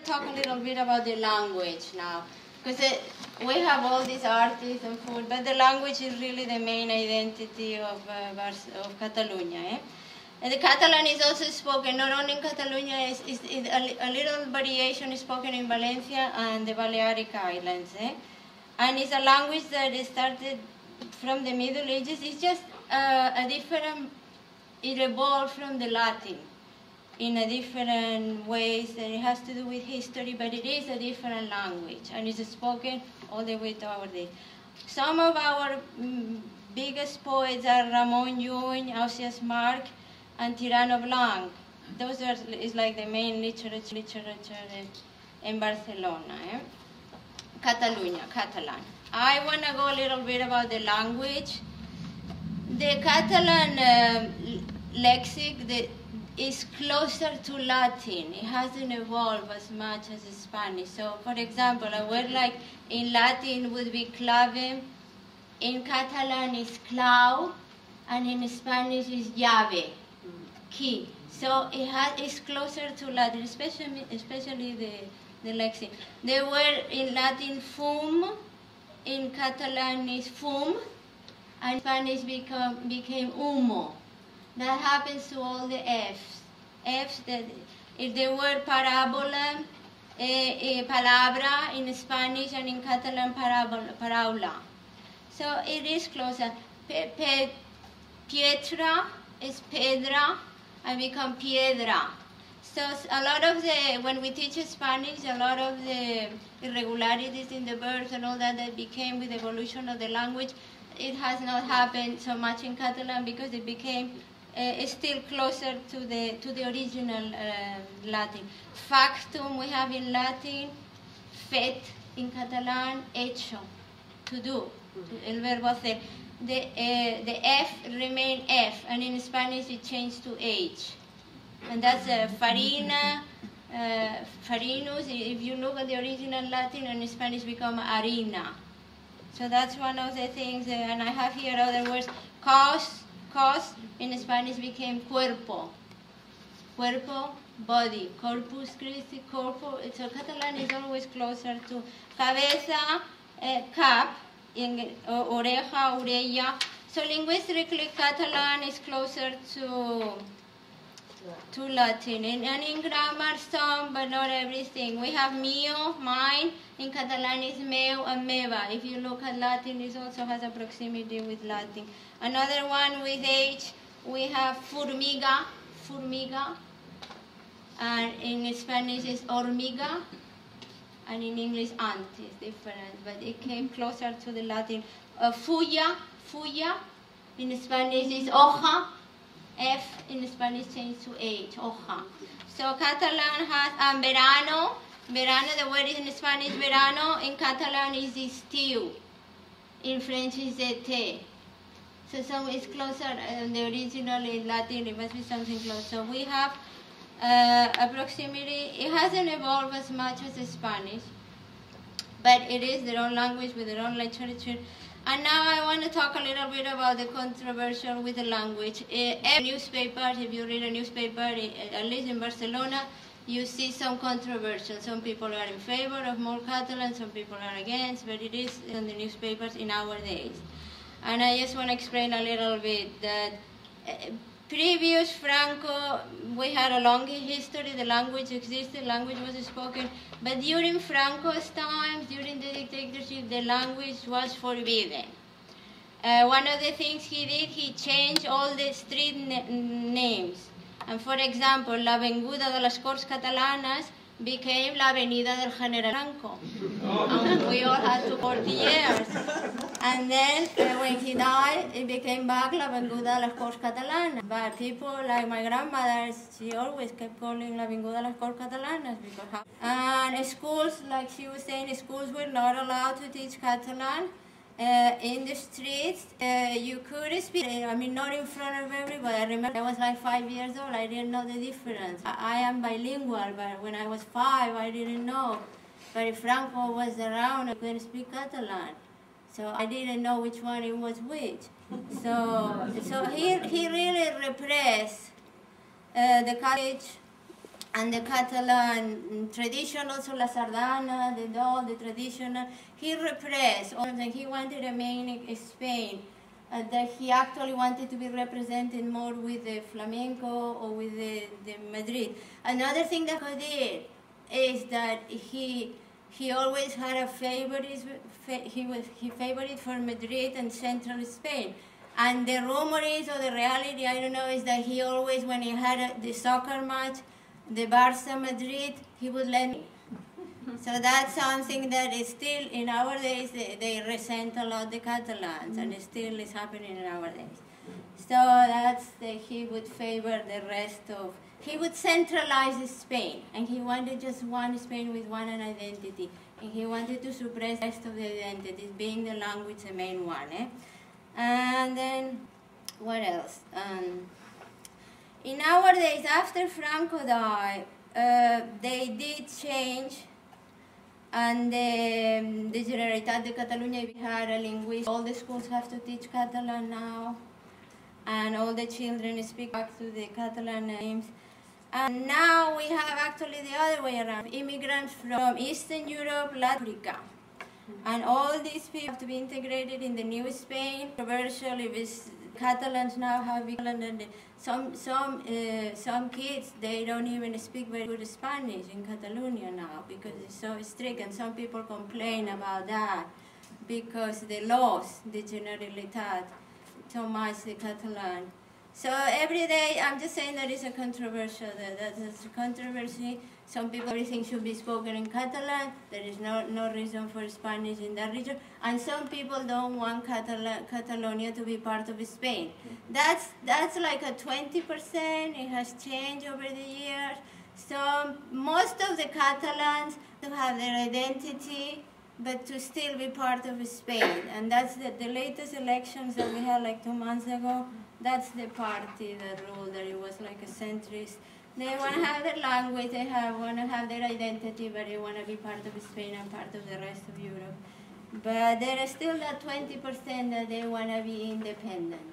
talk a little bit about the language now, because we have all these artists and food, but the language is really the main identity of Catalonia. And the Catalan is also spoken not only in Catalonia, is a little variation is spoken in Valencia and the Balearic Islands. And it's a language that started from the Middle Ages. It's just a different, it evolved from the Latin in a different ways, and it has to do with history, but it is a different language, and it's spoken all the way to our day. Some of our biggest poets are Ramon Llull, Ausias Marc, and Tirano Blanc. Those is like the main literature in Barcelona. Catalunya, Catalan. I want to go a little bit about the language. The Catalan lexic is closer to Latin. It hasn't evolved as much as Spanish. So, for example, a word like in Latin would be clave, in Catalan is clau, and in Spanish is llave, key. So it's closer to Latin, especially the lexic. The word in Latin fum, in Catalan is fum, and Spanish became humo. That happens to all the Fs. Fs that if the word parabola, palabra in Spanish and in Catalan paraula. So it is closer. Pietra is pedra and become piedra. So a lot of when we teach Spanish, a lot of the irregularities in the verbs and all that became with the evolution of the language, it has not happened so much in Catalan because it became still closer to the original Latin. Factum we have in Latin, fet in Catalan, hecho, to do, el verbo hacer. The F remain F, and in Spanish it changed to H. And that's farina, farinus. If you look at the original Latin, and in Spanish become harina. So that's one of the things, and I have here other words. Cos in Spanish became cuerpo. Cuerpo, body. Corpus Christi, corpo. So Catalan is always closer to cabeza, cap, oreja, orella. So linguistically, Catalan is closer to Latin. And in grammar, some, but not everything. We have mio, mine. In Catalan is meu and meva. If you look at Latin, it also has a proximity with Latin. Another one with H, we have formiga, and in Spanish is hormiga, and in English ant is different, but it came closer to the Latin. Fuya, in Spanish is hoja, F in Spanish changed to H, hoja. So Catalan has, and verano, the word is in Spanish verano, in Catalan is estiu, in French is été. So it's closer, the original in Latin, it must be something close. So we have a proximity. It hasn't evolved as much as Spanish, but it is their own language with their own literature. And now I want to talk a little bit about the controversial with the language. Newspapers, if you read a newspaper, at least in Barcelona, you see some controversial. Some people are in favor of more Catalan, some people are against, but it is in the newspapers in our days. And I just want to explain a little bit that previous Franco, we had a long history, the language existed, language was spoken, but during Franco's times, during the dictatorship, the language was forbidden. One of the things he did, he changed all the street names. And for example, la Avenida de las Corts Catalanas became la Avenida del General Franco. And we all had to 40 years. And then when he died, it became back la Avenida de las Corts Catalanas. But people like my grandmother, she always kept calling la Avenida de las Corts Catalanas. And schools, like she was saying, schools were not allowed to teach Catalan. In the streets, you could speak, I mean, not in front of everybody. I remember I was like 5 years old, I didn't know the difference. I am bilingual, but when I was 5, I didn't know. But if Franco was around, I couldn't speak Catalan. So I didn't know which one it was which. So he really repressed the college and the Catalan tradition, also La Sardana, the doll, the traditional, he repressed, and he wanted to make Spain, that he actually wanted to be represented more with the flamenco or with the Madrid. Another thing that he did is that he always had a favorite, he favored for Madrid and central Spain. And the rumor is, or the reality, I don't know, is that he always, when he had the soccer match, the Barca Madrid, he would let me. So that's something that is still, in our days, they resent a lot the Catalans, and it still is happening in our days. So that's he would favor the rest of, he would centralize Spain, and he wanted just one Spain with one identity, and he wanted to suppress the rest of the identities, being the language the main one. And then, what else? In our days, after Franco died, they did change, and the Generalitat de Catalunya had a linguist. All the schools have to teach Catalan now, and all the children speak back to the Catalan names. And now we have actually the other way around, immigrants from Eastern Europe, Latin Africa. And all these people have to be integrated in the new Spain. Controversial, if Catalans now have England, and some kids, they don't even speak very good Spanish in Catalonia now because it's so strict, and some people complain about that because they lost the Generalitat so much, the Catalan. So every day, I'm just saying that it's a controversial, that's a controversy. Some people, everything should be spoken in Catalan. There is no reason for Spanish in that region. And some people don't want Catalonia to be part of Spain. That's like a 20%. It has changed over the years. So most of the Catalans to have their identity, but to still be part of Spain. And that's the latest elections that we had like 2 months ago. That's the party that ruled, that it was like a centrist. They want to have their language, they want to have their identity, but they want to be part of Spain and part of the rest of Europe. But there is still that 20% that they want to be independent.